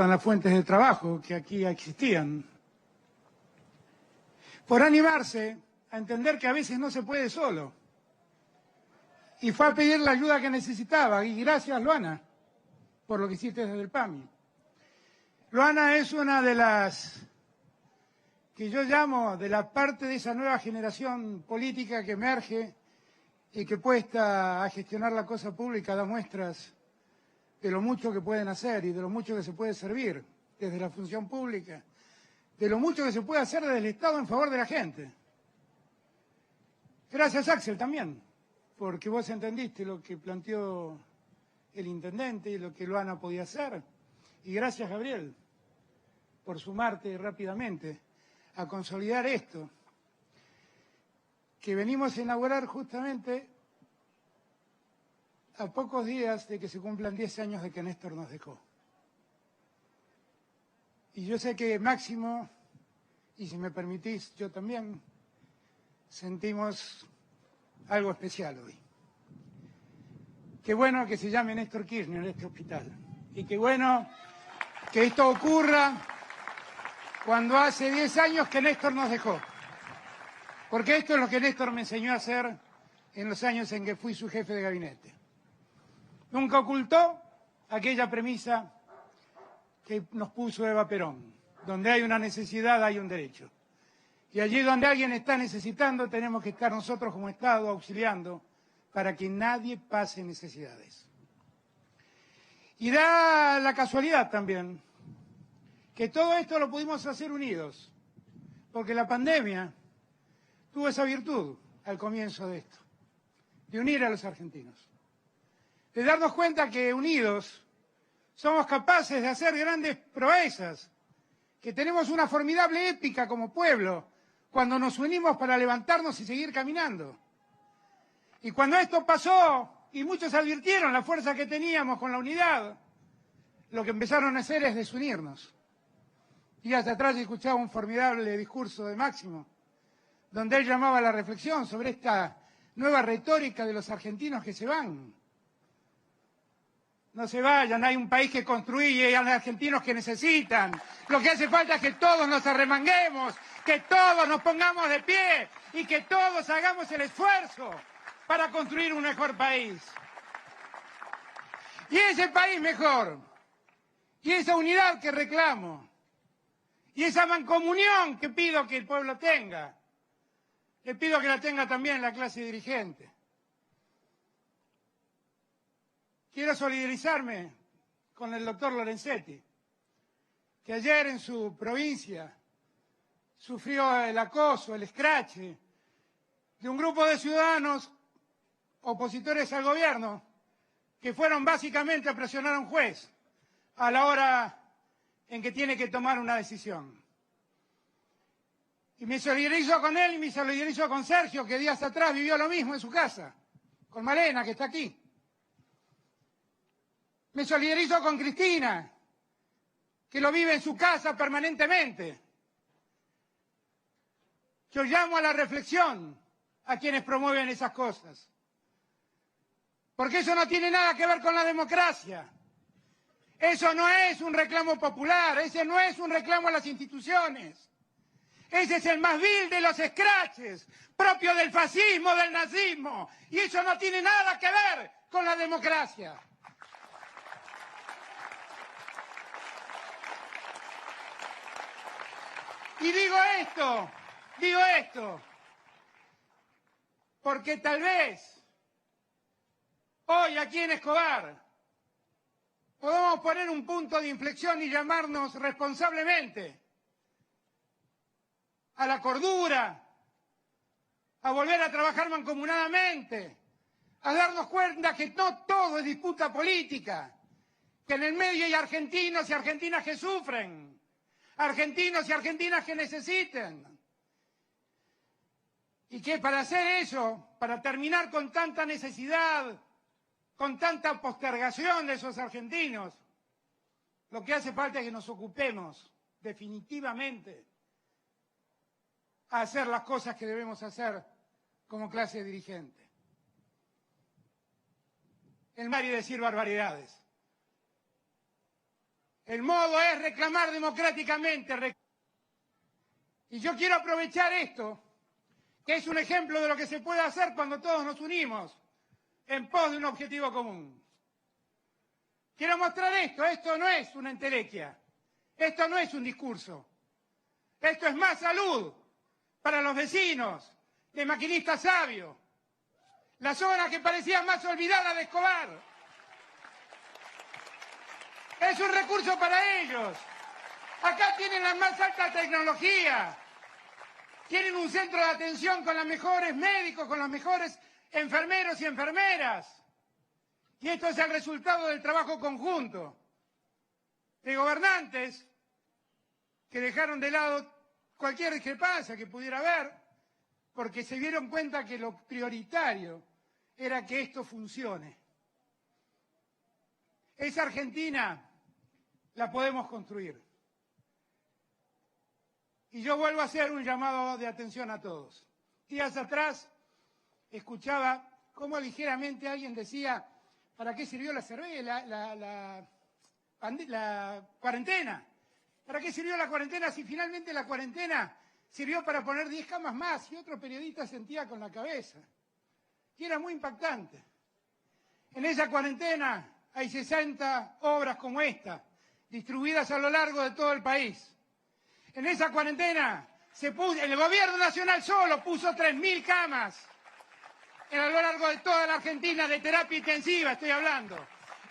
en las fuentes de trabajo que aquí existían, por animarse a entender que a veces no se puede solo. Y fue a pedir la ayuda que necesitaba. Y gracias, Luana, por lo que hiciste desde el PAMI. Luana es una de las que yo llamo de la parte de esa nueva generación política que emerge y que puesta a gestionar la cosa pública da muestras de lo mucho que pueden hacer y de lo mucho que se puede servir desde la función pública, de lo mucho que se puede hacer desde el Estado en favor de la gente. Gracias, Axel, también, porque vos entendiste lo que planteó el intendente y lo que Luana podía hacer. Y gracias, Gabriel, por sumarte rápidamente a consolidar esto, que venimos a inaugurar justamente a pocos días de que se cumplan 10 años de que Néstor nos dejó. Y yo sé que Máximo, y si me permitís, yo también, sentimos algo especial hoy. Qué bueno que se llame Néstor Kirchner este hospital. Y qué bueno que esto ocurra cuando hace 10 años que Néstor nos dejó. Porque esto es lo que Néstor me enseñó a hacer en los años en que fui su jefe de gabinete. Nunca ocultó aquella premisa que nos puso Eva Perón. Donde hay una necesidad hay un derecho. Y allí donde alguien está necesitando tenemos que estar nosotros como Estado auxiliando para que nadie pase necesidades. Y da la casualidad también que todo esto lo pudimos hacer unidos, porque la pandemia tuvo esa virtud al comienzo de esto, de unir a los argentinos, de darnos cuenta que unidos somos capaces de hacer grandes proezas, que tenemos una formidable épica como pueblo cuando nos unimos para levantarnos y seguir caminando. Y cuando esto pasó, y muchos advirtieron la fuerza que teníamos con la unidad, lo que empezaron a hacer es desunirnos. Y hasta atrás escuchaba un formidable discurso de Máximo, donde él llamaba a la reflexión sobre esta nueva retórica de los argentinos que se van. No se vayan, hay un país que construye y hay argentinos que necesitan. Lo que hace falta es que todos nos arremanguemos, que todos nos pongamos de pie y que todos hagamos el esfuerzo para construir un mejor país. Y ese país mejor, y esa unidad que reclamo, y esa mancomunión que pido que el pueblo tenga, le pido que la tenga también la clase dirigente. Quiero solidarizarme con el doctor Lorenzetti, que ayer en su provincia sufrió el acoso, el escrache de un grupo de ciudadanos opositores al gobierno que fueron básicamente a presionar a un juez a la hora en que tiene que tomar una decisión. Y me solidarizo con él y me solidarizo con Sergio, que días atrás vivió lo mismo en su casa, con Malena, que está aquí. Me solidarizo con Cristina, que lo vive en su casa permanentemente. Yo llamo a la reflexión a quienes promueven esas cosas. Porque eso no tiene nada que ver con la democracia. Eso no es un reclamo popular, ese no es un reclamo a las instituciones. Ese es el más vil de los escraches, propio del fascismo, del nazismo. Y eso no tiene nada que ver con la democracia. Y digo esto, porque tal vez hoy aquí en Escobar podamos poner un punto de inflexión y llamarnos responsablemente a la cordura, a volver a trabajar mancomunadamente, a darnos cuenta que no todo es disputa política, que en el medio hay argentinos y argentinas que sufren, argentinos y argentinas que necesiten. Y que para hacer eso, para terminar con tanta necesidad, con tanta postergación de esos argentinos, lo que hace falta es que nos ocupemos definitivamente a hacer las cosas que debemos hacer como clase dirigente. El mar y decir barbaridades. El modo es reclamar democráticamente. Y yo quiero aprovechar esto, que es un ejemplo de lo que se puede hacer cuando todos nos unimos en pos de un objetivo común. Quiero mostrar esto no es una entelequia, esto no es un discurso, esto es más salud para los vecinos de Maquinista Sabio, la zona que parecía más olvidada de Escobar. Es un recurso para ellos. Acá tienen la más alta tecnología, tienen un centro de atención con los mejores médicos, con los mejores enfermeros y enfermeras. Y esto es el resultado del trabajo conjunto de gobernantes que dejaron de lado cualquier discrepancia que pudiera haber, porque se dieron cuenta que lo prioritario era que esto funcione. Esa Argentina la podemos construir. Y yo vuelvo a hacer un llamado de atención a todos. Días atrás escuchaba cómo ligeramente alguien decía: ¿para qué sirvió la cuarentena? ¿Para qué sirvió la cuarentena si finalmente la cuarentena sirvió para poner 10 camas más? Y otro periodista sentía con la cabeza. Y era muy impactante. En esa cuarentena hay 60 obras como esta, distribuidas a lo largo de todo el país. En esa cuarentena el gobierno nacional solo puso 3.000 camas a lo largo de toda la Argentina, de terapia intensiva estoy hablando.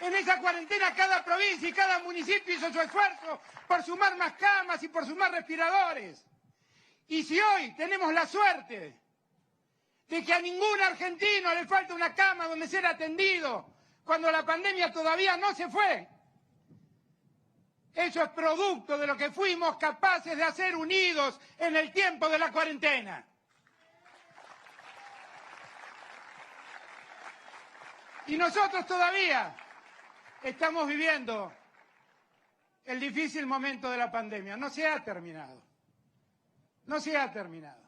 En esa cuarentena cada provincia y cada municipio hizo su esfuerzo por sumar más camas y por sumar respiradores. Y si hoy tenemos la suerte de que a ningún argentino le falta una cama donde ser atendido cuando la pandemia todavía no se fue, eso es producto de lo que fuimos capaces de hacer unidos en el tiempo de la cuarentena. Y nosotros todavía estamos viviendo el difícil momento de la pandemia. No se ha terminado. No se ha terminado.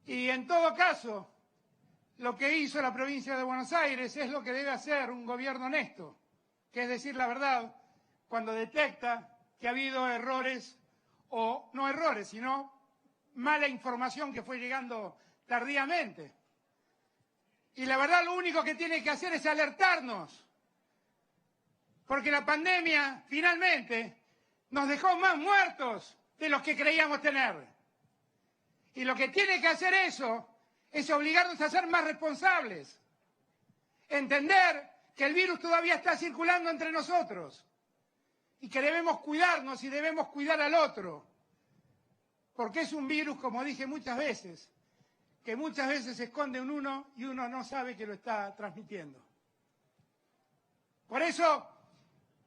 Y en todo caso, lo que hizo la provincia de Buenos Aires es lo que debe hacer un gobierno honesto, que es decir la verdad cuando detecta que ha habido errores, o no errores, sino mala información que fue llegando tardíamente. Y la verdad lo único que tiene que hacer es alertarnos, porque la pandemia finalmente nos dejó más muertos de los que creíamos tener. Y lo que tiene que hacer eso es obligarnos a ser más responsables, entender que el virus todavía está circulando entre nosotros y que debemos cuidarnos y debemos cuidar al otro, porque es un virus, como dije muchas veces, que muchas veces se esconde en uno y uno no sabe que lo está transmitiendo. Por eso,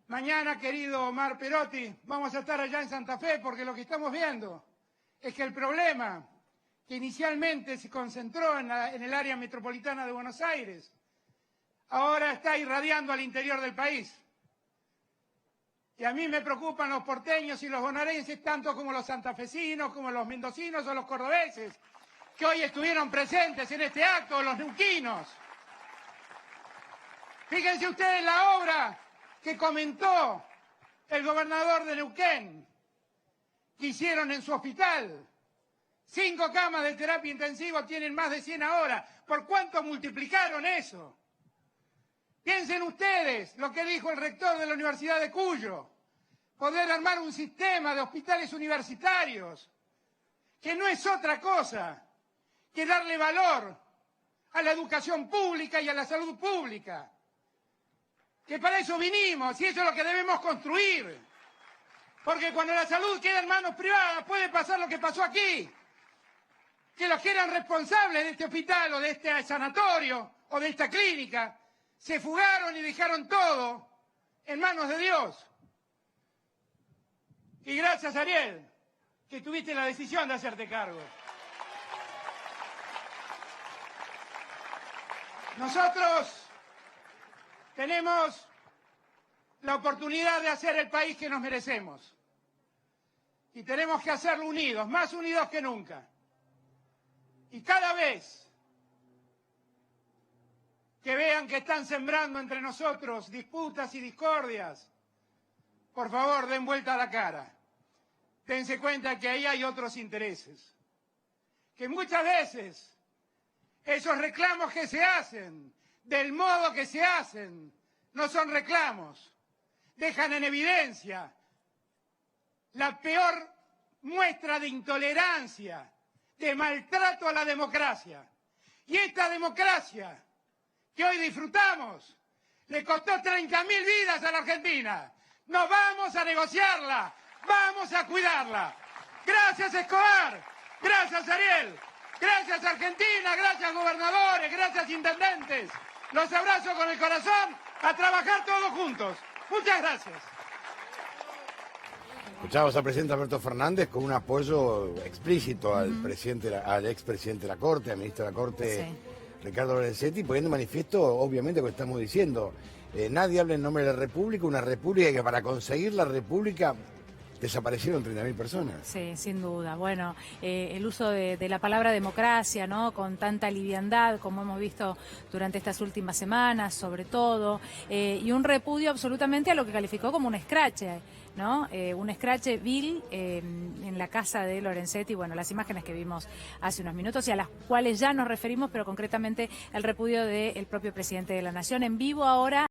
mañana, querido Omar Perotti, vamos a estar allá en Santa Fe, porque lo que estamos viendo es que el problema que inicialmente se concentró en el área metropolitana de Buenos Aires, ahora está irradiando al interior del país. Y a mí me preocupan los porteños y los bonaerenses tanto como los santafesinos, como los mendocinos o los cordobeses, que hoy estuvieron presentes en este acto, los neuquinos. Fíjense ustedes la obra que comentó el gobernador de Neuquén, que hicieron en su hospital. 5 camas de terapia intensiva tienen más de 100 ahora. ¿Por cuánto multiplicaron eso? Piensen ustedes lo que dijo el rector de la Universidad de Cuyo, poder armar un sistema de hospitales universitarios, que no es otra cosa que darle valor a la educación pública y a la salud pública, que para eso vinimos y eso es lo que debemos construir, porque cuando la salud queda en manos privadas puede pasar lo que pasó aquí, que los que eran responsables de este hospital o de este sanatorio o de esta clínica se fugaron y dejaron todo en manos de Dios. Y gracias, Ariel, que tuviste la decisión de hacerte cargo. Nosotros tenemos la oportunidad de hacer el país que nos merecemos. Y tenemos que hacerlo unidos, más unidos que nunca. Y cada vez que vean que están sembrando entre nosotros disputas y discordias, por favor, den vuelta a la cara. Dense cuenta que ahí hay otros intereses. Que muchas veces esos reclamos que se hacen, del modo que se hacen, no son reclamos. Dejan en evidencia la peor muestra de intolerancia, de maltrato a la democracia. Y esta democracia que hoy disfrutamos le costó 30.000 vidas a la Argentina. No vamos a negociarla, vamos a cuidarla. Gracias, Escobar, gracias, Ariel, gracias, Argentina, gracias, gobernadores, gracias, intendentes. Los abrazo con el corazón, a trabajar todos juntos. Muchas gracias. Escuchamos al presidente Alberto Fernández con un apoyo explícito al expresidente de la Corte, al ministro de la Corte, sí, Ricardo Lorenzetti, poniendo manifiesto, obviamente, lo que estamos diciendo. Nadie habla en nombre de la República, una República que para conseguir la República desaparecieron 30.000 personas. Sí, sin duda. Bueno, el uso de la palabra democracia, ¿no? Con tanta liviandad, como hemos visto durante estas últimas semanas, sobre todo, y un repudio absolutamente a lo que calificó como un escrache, ¿no? Un escrache vil en la casa de Lorenzetti, bueno, las imágenes que vimos hace unos minutos y a las cuales ya nos referimos, pero concretamente el repudio del propio presidente de la Nación en vivo ahora.